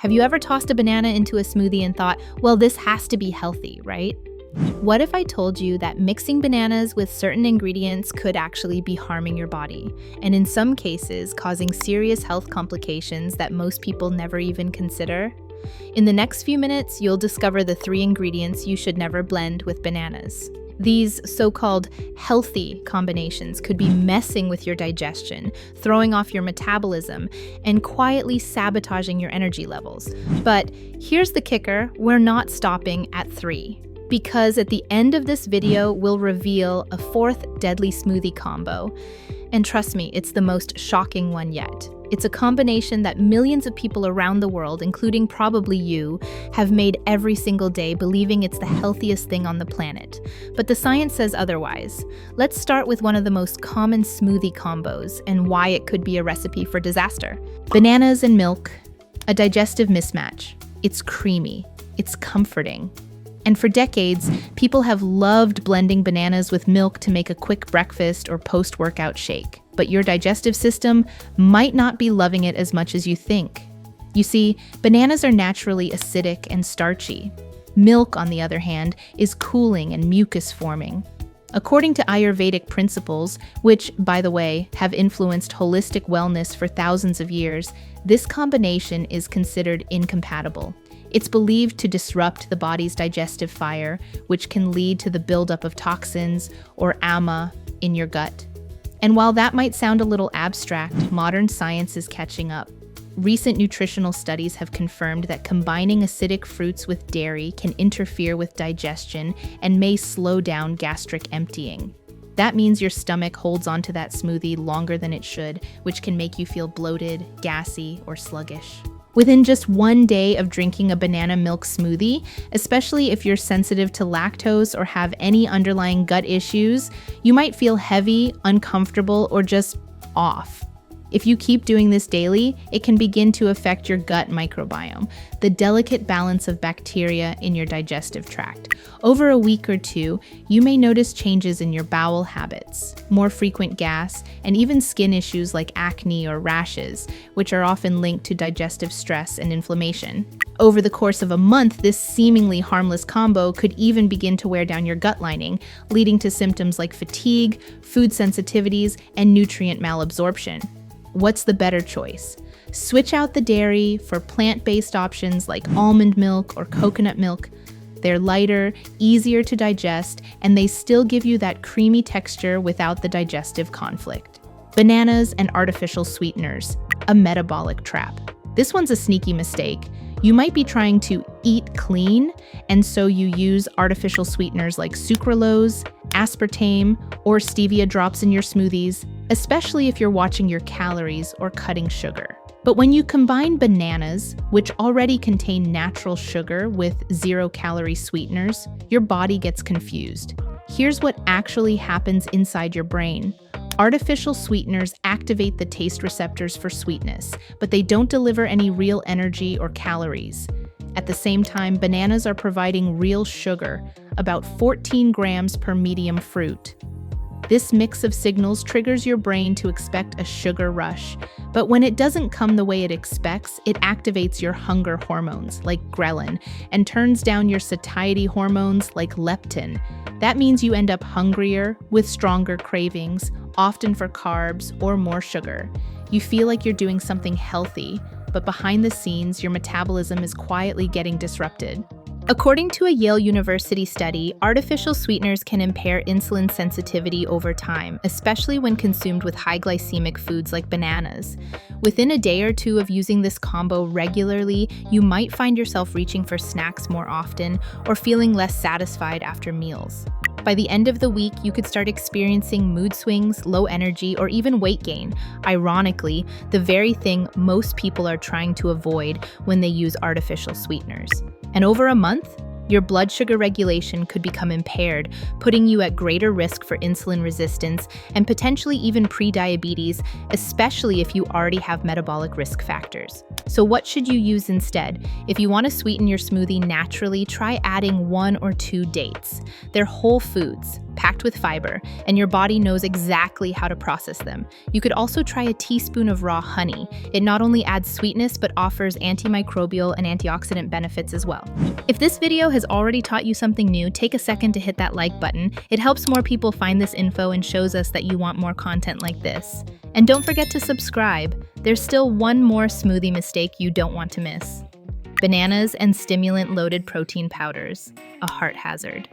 Have you ever tossed a banana into a smoothie and thought, well, this has to be healthy, right? What if I told you that mixing bananas with certain ingredients could actually be harming your body, and in some cases causing serious health complications that most people never even consider? In the next few minutes, you'll discover the 3 ingredients you should never blend with bananas. These so-called healthy combinations could be messing with your digestion, throwing off your metabolism, and quietly sabotaging your energy levels. But here's the kicker, we're not stopping at 3. Because at the end of this video, we'll reveal a 4th deadly smoothie combo. And trust me, it's the most shocking one yet. It's a combination that millions of people around the world, including probably you, have made every single day, believing it's the healthiest thing on the planet. But the science says otherwise. Let's start with one of the most common smoothie combos and why it could be a recipe for disaster. Bananas and milk, a digestive mismatch. It's creamy, it's comforting. And for decades, people have loved blending bananas with milk to make a quick breakfast or post-workout shake. But your digestive system might not be loving it as much as you think. You see, bananas are naturally acidic and starchy. Milk, on the other hand, is cooling and mucus-forming. According to Ayurvedic principles, which, by the way, have influenced holistic wellness for thousands of years, this combination is considered incompatible. It's believed to disrupt the body's digestive fire, which can lead to the buildup of toxins or ama in your gut. And while that might sound a little abstract, modern science is catching up. Recent nutritional studies have confirmed that combining acidic fruits with dairy can interfere with digestion and may slow down gastric emptying. That means your stomach holds onto that smoothie longer than it should, which can make you feel bloated, gassy, or sluggish. Within just 1 day of drinking a banana milk smoothie, especially if you're sensitive to lactose or have any underlying gut issues, you might feel heavy, uncomfortable, or just off. If you keep doing this daily, it can begin to affect your gut microbiome, the delicate balance of bacteria in your digestive tract. Over a week or 2, you may notice changes in your bowel habits, more frequent gas, and even skin issues like acne or rashes, which are often linked to digestive stress and inflammation. Over the course of a month, this seemingly harmless combo could even begin to wear down your gut lining, leading to symptoms like fatigue, food sensitivities, and nutrient malabsorption. What's the better choice? Switch out the dairy for plant-based options like almond milk or coconut milk. They're lighter, easier to digest, and they still give you that creamy texture without the digestive conflict. Bananas and artificial sweeteners, a metabolic trap. This one's a sneaky mistake. You might be trying to eat clean, and so you use artificial sweeteners like sucralose, aspartame, or stevia drops in your smoothies, especially if you're watching your calories or cutting sugar. But when you combine bananas, which already contain natural sugar, with 0-calorie sweeteners, your body gets confused. Here's what actually happens inside your brain. Artificial sweeteners activate the taste receptors for sweetness, but they don't deliver any real energy or calories. At the same time, bananas are providing real sugar, about 14 grams per medium fruit. This mix of signals triggers your brain to expect a sugar rush, but when it doesn't come the way it expects, it activates your hunger hormones, like ghrelin, and turns down your satiety hormones, like leptin. That means you end up hungrier, with stronger cravings, often for carbs or more sugar. You feel like you're doing something healthy, but behind the scenes, your metabolism is quietly getting disrupted. According to a Yale University study, artificial sweeteners can impair insulin sensitivity over time, especially when consumed with high glycemic foods like bananas. Within a day or 2 of using this combo regularly, you might find yourself reaching for snacks more often or feeling less satisfied after meals. By the end of the week, you could start experiencing mood swings, low energy, or even weight gain. Ironically, the very thing most people are trying to avoid when they use artificial sweeteners. And over a month, your blood sugar regulation could become impaired, putting you at greater risk for insulin resistance and potentially even pre-diabetes, especially if you already have metabolic risk factors. So what should you use instead? If you want to sweeten your smoothie naturally, try adding 1 or 2 dates. They're whole foods, packed with fiber, and your body knows exactly how to process them. You could also try a teaspoon of raw honey. It not only adds sweetness, but offers antimicrobial and antioxidant benefits as well. If this video has already taught you something new, take a second to hit that like button. It helps more people find this info and shows us that you want more content like this. And don't forget to subscribe. There's still one more smoothie mistake you don't want to miss. Bananas and stimulant-loaded protein powders, a heart hazard.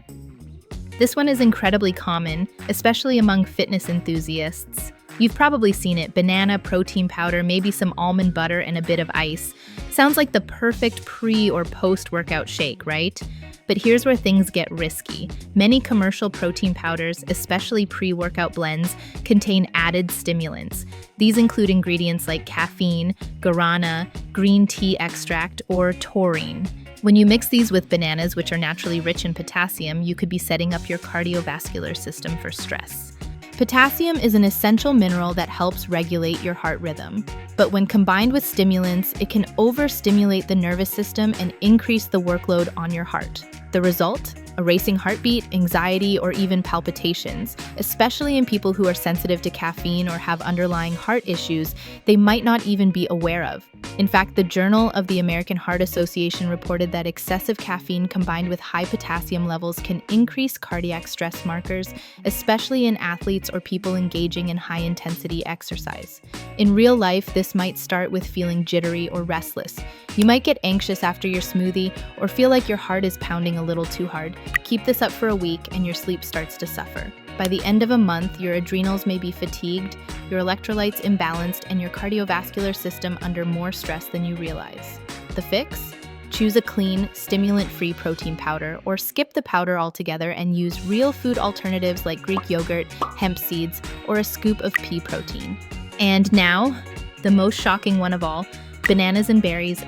This one is incredibly common, especially among fitness enthusiasts. You've probably seen it: banana, protein powder, maybe some almond butter, and a bit of ice. Sounds like the perfect pre- or post-workout shake, right? But here's where things get risky. Many commercial protein powders, especially pre-workout blends, contain added stimulants. These include ingredients like caffeine, guarana, green tea extract, or taurine. When you mix these with bananas, which are naturally rich in potassium, you could be setting up your cardiovascular system for stress. Potassium is an essential mineral that helps regulate your heart rhythm. But when combined with stimulants, it can overstimulate the nervous system and increase the workload on your heart. The result? A racing heartbeat, anxiety, or even palpitations, especially in people who are sensitive to caffeine or have underlying heart issues they might not even be aware of. In fact, the Journal of the American Heart Association reported that excessive caffeine combined with high potassium levels can increase cardiac stress markers, especially in athletes or people engaging in high-intensity exercise. In real life, this might start with feeling jittery or restless. You might get anxious after your smoothie or feel like your heart is pounding a little too hard. Keep this up for a week and your sleep starts to suffer. By the end of a month, your adrenals may be fatigued, your electrolytes imbalanced, and your cardiovascular system under more stress than you realize. The fix? Choose a clean, stimulant-free protein powder, or skip the powder altogether and use real food alternatives like Greek yogurt, hemp seeds, or a scoop of pea protein. And now, the most shocking one of all, bananas and berries,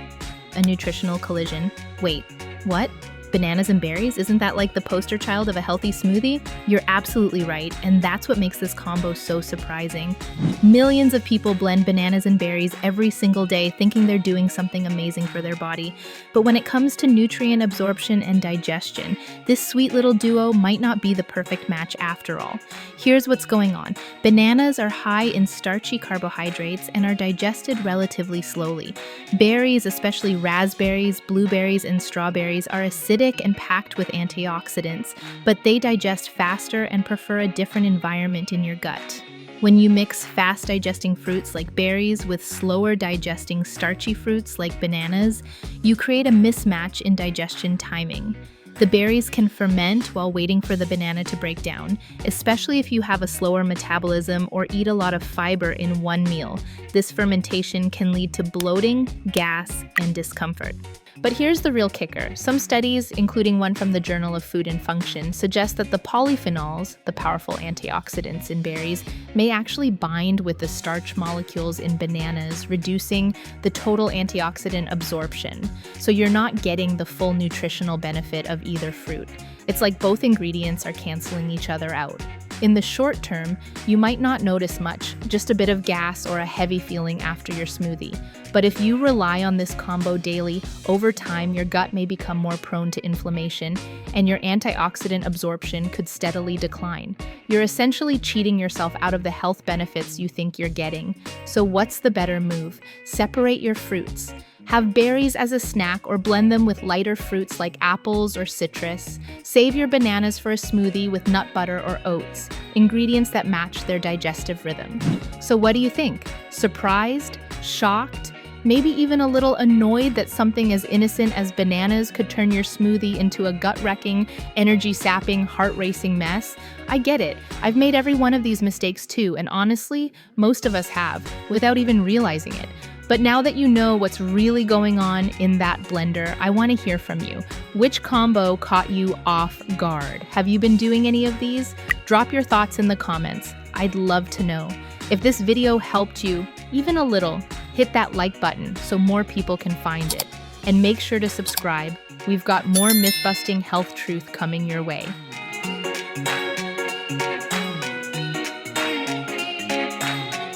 a nutritional collision. Wait, what? Bananas and berries? Isn't that like the poster child of a healthy smoothie? You're absolutely right, and that's what makes this combo so surprising. Millions of people blend bananas and berries every single day thinking they're doing something amazing for their body. But when it comes to nutrient absorption and digestion, this sweet little duo might not be the perfect match after all. Here's what's going on. Bananas are high in starchy carbohydrates and are digested relatively slowly. Berries, especially raspberries, blueberries, and strawberries, are acidic and packed with antioxidants, but they digest faster and prefer a different environment in your gut. When you mix fast-digesting fruits like berries with slower-digesting starchy fruits like bananas, you create a mismatch in digestion timing. The berries can ferment while waiting for the banana to break down, especially if you have a slower metabolism or eat a lot of fiber in one meal. This fermentation can lead to bloating, gas, and discomfort. But here's the real kicker. Some studies, including one from the Journal of Food and Function, suggest that the polyphenols, the powerful antioxidants in berries, may actually bind with the starch molecules in bananas, reducing the total antioxidant absorption. So you're not getting the full nutritional benefit of either fruit. It's like both ingredients are canceling each other out. In the short term, you might not notice much, just a bit of gas or a heavy feeling after your smoothie. But if you rely on this combo daily, over time your gut may become more prone to inflammation, and your antioxidant absorption could steadily decline. You're essentially cheating yourself out of the health benefits you think you're getting. So what's the better move? Separate your fruits. Have berries as a snack or blend them with lighter fruits like apples or citrus. Save your bananas for a smoothie with nut butter or oats, ingredients that match their digestive rhythm. So what do you think? Surprised? Shocked? Maybe even a little annoyed that something as innocent as bananas could turn your smoothie into a gut-wrecking, energy-sapping, heart-racing mess? I get it. I've made every one of these mistakes too, and honestly, most of us have, without even realizing it. But now that you know what's really going on in that blender, I want to hear from you. Which combo caught you off guard? Have you been doing any of these? Drop your thoughts in the comments. I'd love to know. If this video helped you, even a little, hit that like button so more people can find it. And make sure to subscribe. We've got more myth-busting health truth coming your way.